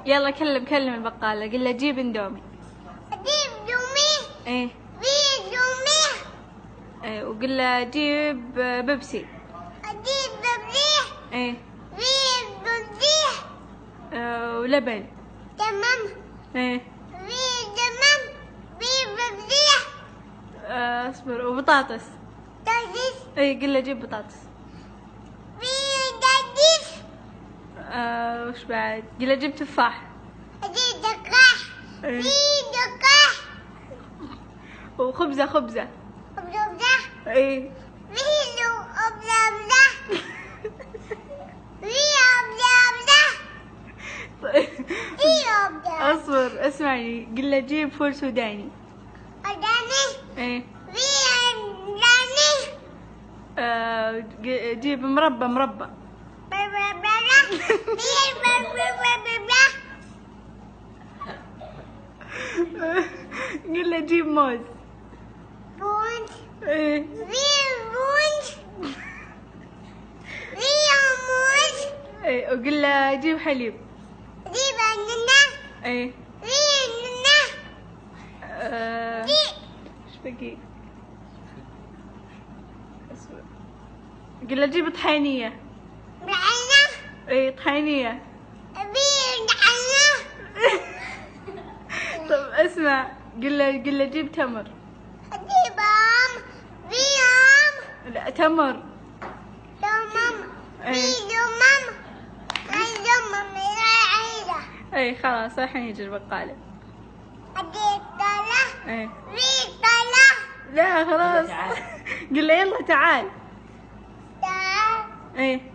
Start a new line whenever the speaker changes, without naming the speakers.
يلا كلم البقالة، قل له جيب اندومي.
أجيب دومي.
ايه
في دومي.
ايه، وقل له جيب بيبسي.
أجيب ببزيح.
ايه
في ببزيح.
ولبن.
تمام.
ايه
في تمام. في ببزيح.
اصبر، وبطاطس.
تجيس.
ايه قل له جيب بطاطس.
في تجيس.
وش بعد؟ قل له جيب تفاح.
أجيب دقاح.
إيه.
في دقاح.
وخبزة.
ببزيح.
ايه
في لو أبزة. في أبزة. في أبزة.
اصبر اسمعني، قل له جيب فول سوداني.
أداني.
ايه
في أداني.
جيب مربى. قل له جيب موز.
بونج.
ايه
في بونج. في موز.
ايه، وقل له جيب حليب.
في بنانا.
ايه
في نانا.
ايش بقي؟ اصبر، قل له جيب طحينية.
بعنا.
ايه طحينية.
في بعنا.
طب اسمع، قل له جيب تمر.
في بام. في يوم.
لا تمر.
تمام. في
ايه
يوم. في يوم عيدة.
ايه خلاص الحين يجي البقالة.
أجيب طلع.
ايه
في طلع.
لا خلاص. قل له يلا تعال.
تعال.
ايه